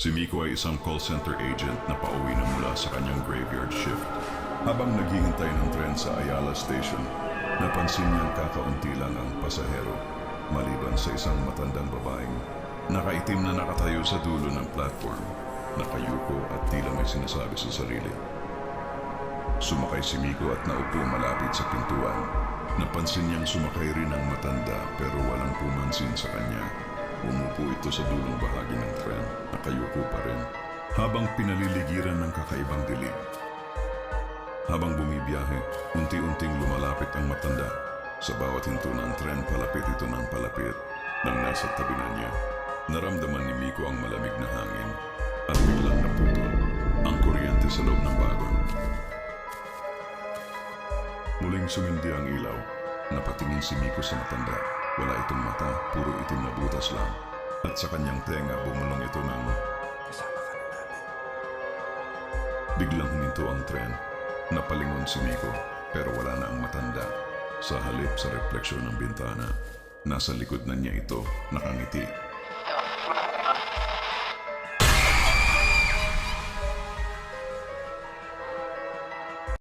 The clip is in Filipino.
Si Miko ay isang call center agent na pauwi na mula sa kanyang graveyard shift. Habang naghihintay ng tren sa Ayala Station, napansin niyang kakaunti lang ang pasahero, maliban sa isang matandang babaeng nakaitim na nakatayo sa dulo ng platform, nakayuko at tila may sinasabi sa sarili. Sumakay si Miko at naupo malapit sa pintuan. Napansin niyang sumakay rin ang matanda pero walang pumansin sa kanya. Umupo ito sa dulong bahagi ng tren, nakayuko pa rin, habang pinaliligiran ng kakaibang dilim. Habang bumibiyahe, unti-unting lumalapit ang matanda. Sa bawat hinto ng tren, palapit ito ng palapit. Nang nasa tabi na niya, naramdaman ni Miko ang malamig na hangin at biglang naputol ang kuryente sa loob ng bagon. Muling sumindi ang ilaw. Napatingin si Miko sa matanda. Wala itong mata, puro itim na butas lang. At sa kanyang tenga bumulong ito ng "Kasama ka na namin." Biglang huminto ang tren. Napalingon si Miko, pero wala na ang matanda. Sa halip sa refleksyon ng bintana, nasa likod na niya ito, nakangiti.